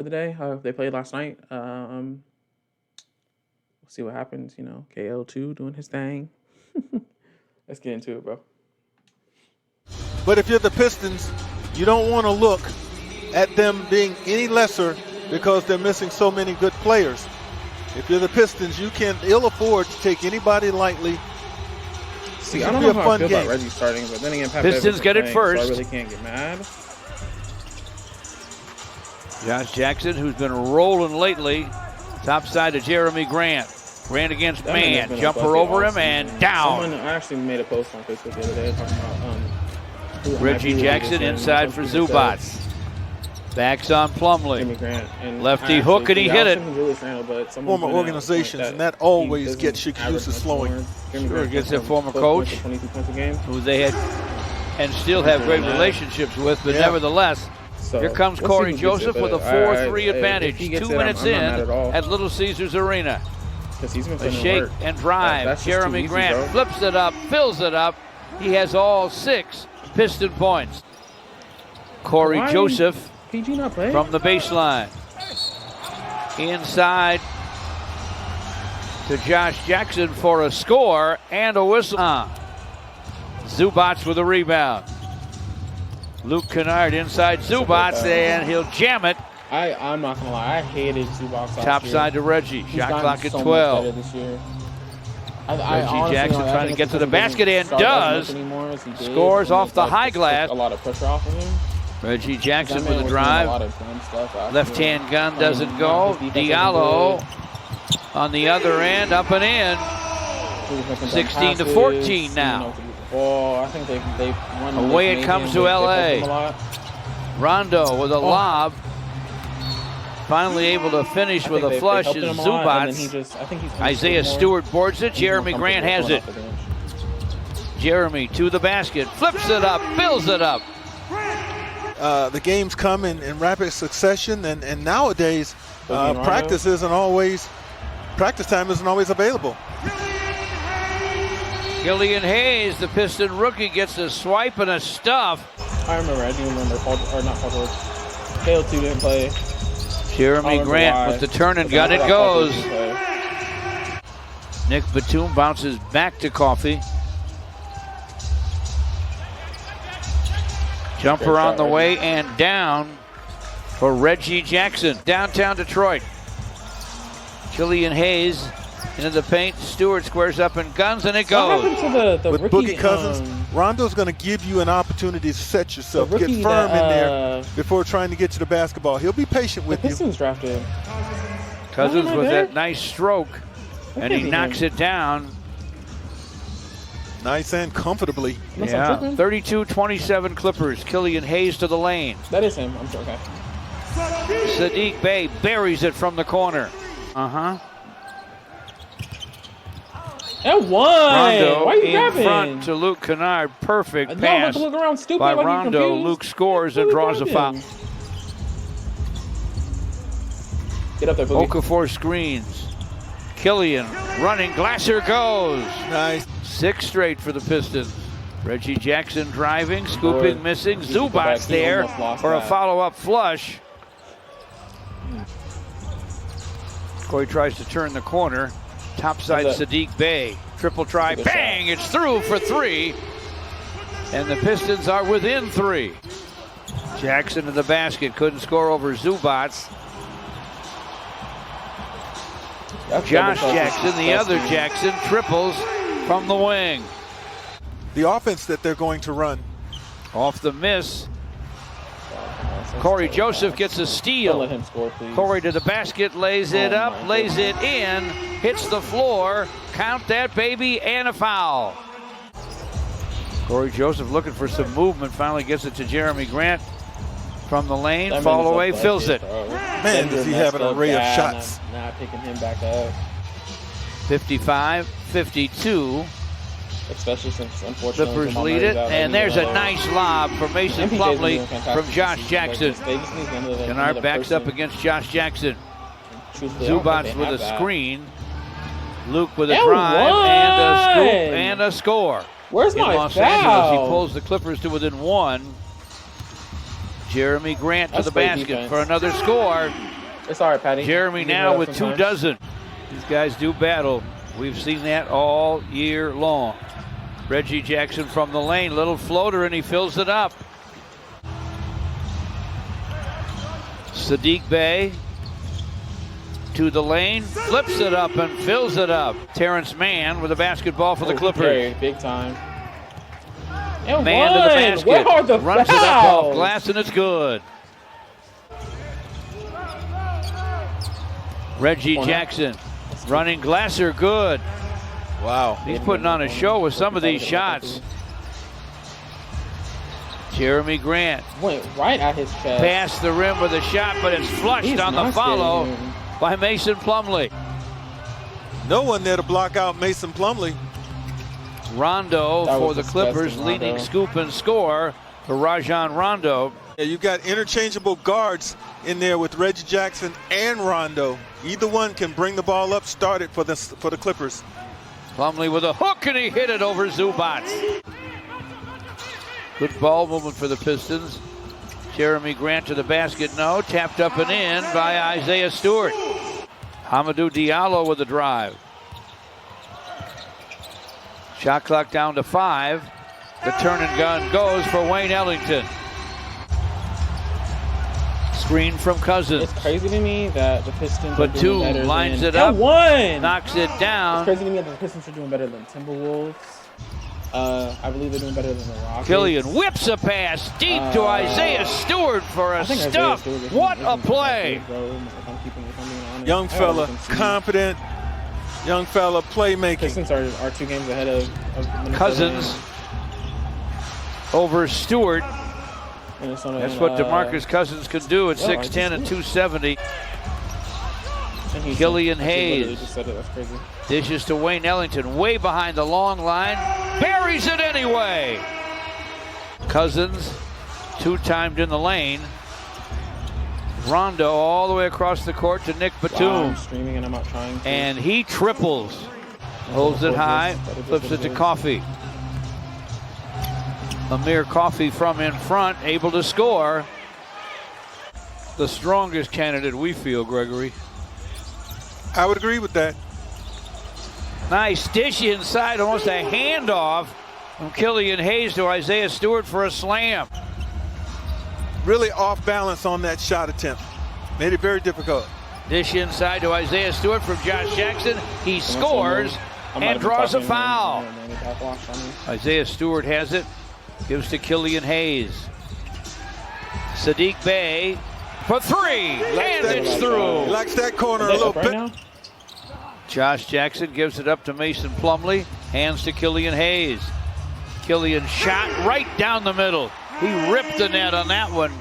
for the day. They played last night. We'll see what happens. KL2 doing his thing. Let's get into it, bro. But if you're the Pistons, you don't want to look at them being any lesser because they're missing so many good players. If you're the Pistons, you can ill afford to take anybody lightly. See, I don't know how I feel about Reggie starting, but then again, Pistons get it first. So I really can't get mad. Josh Jackson, who's been rolling lately, top side to Jeremy Grant. Grant against man, jumper over him and down. Someone actually made a post on Facebook the other day talking about Reggie Jackson inside for Zubats. Backs on Plumlee. Lefty hook and he hit it. Former organizations, and that always gets your juices flowing. Sure, gets their former coach, who they had and still have great relationships with, but nevertheless, here comes Corey Joseph with a 4-3 advantage. 2 minutes in at Little Caesars Arena. A shake and drive. Jeremy Grant flips it up, fills it up. He has all 6 Piston points. Corey Joseph PG not playing? From the baseline. Inside to Josh Jackson for a score and a whistle. Zubats with a rebound. Luke Kennard inside Zubats, and he'll jam it. I'm not gonna lie, I hated Zubats. Top side to Reggie. Shot clock at 12. Reggie Jackson trying to get to the basket and does. Scores off the high glass. A lot of pressure off of him. Reggie Jackson with a drive. Left-hand gun doesn't go. Diallo on the other end, up and in. 16-14 now. I think they won. Away it comes to LA. Rondo with a lob. Finally able to finish with a flush is Zubats. Isaiah Stewart boards it. Jeremy Grant has it. Jeremy to the basket. Flips it up. Fills it up. The games come in rapid succession, and nowadays practice time isn't always available. Killian Hayes, the Piston rookie, gets a swipe and a stuff. I do remember. KL2 didn't play. Jeremy Grant with the turn and gun. It goes. Nick Batum bounces back to Coffey. Jumper on the way and down for Reggie Jackson. Downtown Detroit. Killian Hayes into the paint. Stewart squares up and guns, and it goes. What happened to with rookie, Boogie Cousins, Rondo's going to give you an opportunity to set yourself, get firm in there before trying to get to the basketball. He'll be patient with you. Pistons drafted. Cousins with that nice stroke, and he knocks it down. Nice and comfortably. Yeah, 32-27 Clippers. Killian Hayes to the lane. That is him. I'm sure. Okay. Sadiq Bey buries it from the corner. And one. Rondo Why are you in grabbing? front to Luke Kennard. Perfect pass look around stupid by like Rondo. Luke scores and draws a foul. Get up there, Boogie. Okafor screens. Killian running. Glasser goes. Nice. 6 straight for the Pistons. Reggie Jackson driving, scooping, missing. Zubats there for a follow-up flush. Corey tries to turn the corner. Topside Sadiq Bey. Triple try. Bang! It's through for 3. And the Pistons are within 3. Jackson to the basket. Couldn't score over Zubats. Josh Jackson, the other Jackson, triples from the wing. The offense that they're going to run. Off the miss. Corey Joseph gets a steal. Don't let him score, please. Corey to the basket, lays it up, lays it in, hits the floor. Count that baby, and a foul. Corey Joseph looking for some movement, finally gets it to Jeremy Grant from the lane. Fall away, fills it. Man, does he have an array of shots. Not picking him back up. 55-52. Especially since, unfortunately, Clippers lead it, and there's a nice lob for Mason Plumlee from Josh Jackson. Kennard backs up against Josh Jackson. Zubats with a screen. Luke with a drive and a scoop and a score. Where's my Los Angeles, he pulls the Clippers to within 1. Jeremy Grant to the basket for another score. It's all right, Patty. Jeremy now with 2 dozen. These guys do battle. We've seen that all year long. Reggie Jackson from the lane, little floater, and he fills it up. Sadiq Bey to the lane, flips it up and fills it up. Terrence Mann with a basketball for the Clippers. Okay, big time. And Mann to the basket. Where are the runs fouls? it up off glass and it's good. Reggie Jackson running Glasser, good. Wow. He's putting on a show with some of these shots. Jeremy Grant went right at his chest. Past the rim with a shot, but it's flushed on the follow by Mason Plumlee. No one there to block out Mason Plumlee. Rondo for the Clippers, leading scoop and score for Rajon Rondo. Yeah, you've got interchangeable guards in there with Reggie Jackson and Rondo. Either one can bring the ball up, start it for the Clippers. Plumlee with a hook, and he hit it over Zubac. Good ball movement for the Pistons. Jeremy Grant to the basket, no. Tapped up and in by Isaiah Stewart. Hamidou Diallo with the drive. Shot clock down to 5. The turn and gun goes for Wayne Ellington. Screen from Cousins. It's crazy to me that the Pistons Batum lines it up, knocks it down. It's crazy to me that the Pistons are doing better than Timberwolves. I believe they're doing better than the Rockets. Killian whips a pass deep to Isaiah Stewart for a stuff. What a play. Young fella, confident. Young fella, playmaking. Pistons are 2 games ahead of Cousins over Stewart. That's what DeMarcus Cousins can do at 6'10 and 270. Killian Hayes dishes to Wayne Ellington, way behind the long line, buries it anyway. Cousins 2-timed in the lane. Rondo all the way across the court to Nick Batum. Wow, I'm streaming and I'm not trying to. And he triples. Holds it high, flips it to Coffey. Amir Coffey from in front, able to score. The strongest candidate we feel, Gregory. I would agree with that. Nice dish inside, almost a handoff from Killian Hayes to Isaiah Stewart for a slam. Really off balance on that shot attempt. Made it very difficult. Dish inside to Isaiah Stewart from Josh Jackson. He scores and draws a foul. Isaiah Stewart has it. Gives to Killian Hayes. Sadiq Bey for 3, and it's through. He likes that corner a little bit. Josh Jackson gives it up to Mason Plumlee. Hands to Killian Hayes. Killian shot right down the middle. He ripped the net on that one.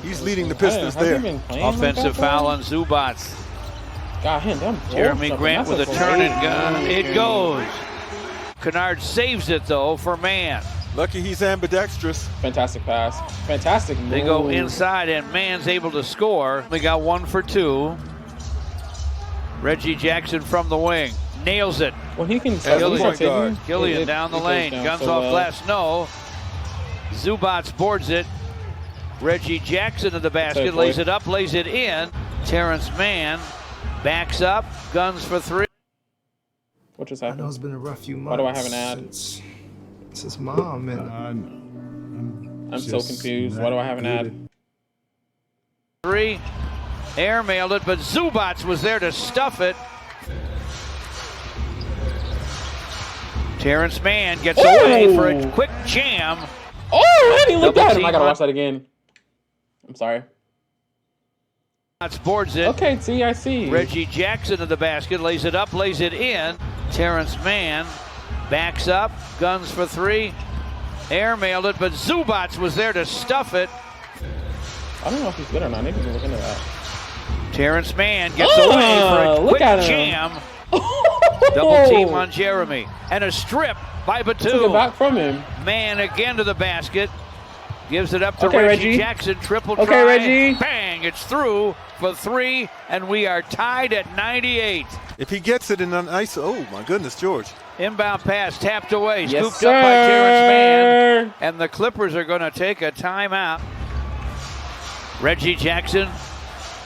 He's leading the Pistons there. Offensive foul on Zubac. Got him. Jeremy Grant with a turn and gun. It goes. Kennard saves it, though, for Mann. Lucky he's ambidextrous. Fantastic pass. Fantastic move. They go inside, and Mann's able to score. We got 1 for 2. Reggie Jackson from the wing. Nails it. Well, he can Killian down the lane. Guns off glass, no. Zubac boards it. Reggie Jackson to the basket. Lays it up, lays it in. Terrence Mann backs up. Guns for 3. What just happened? I know it's been a rough few months. Why do I have an ad? Since Mom and I'm so confused. Why do I have an ad? 3. Airmailed it, but Zubac was there to stuff it. Terrence Mann gets away for a quick jam. Oh, and he looked at him. I gotta watch that again. I'm sorry. Boards it. Okay, see, I see. Reggie Jackson to the basket, lays it up, lays it in. Terrence Mann backs up, guns for 3. Airmailed it, but Zubac was there to stuff it. I don't know if he's good or not. I need to look into that. Terrence Mann gets away for a quick jam. Double team on Jeremy. And a strip by Batum. Took it back from him. Mann again to the basket. Gives it up to Reggie Jackson. Triple try. Okay, Reggie. Bang, it's through for 3, and we are tied at 98. If he gets it in an ice, oh my goodness, George. Inbound pass tapped away, yes, scooped up by Terrence Mann, and the Clippers are going to take a timeout. Reggie Jackson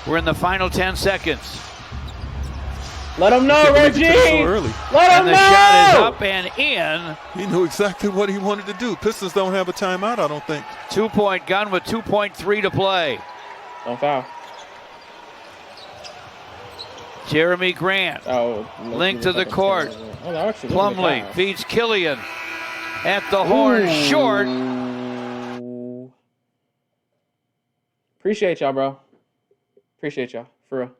We're in the final 10 seconds. Let him know, Reggie. Let him know. And the shot is up and in. He knew exactly what he wanted to do. Pistons don't have a timeout, I don't think. 2-point gun with 2.3 to play. Don't foul. Jeremy Grant. Link to the court. Plumlee feeds Killian at the horn, short. Appreciate y'all, bro. Appreciate y'all, for real.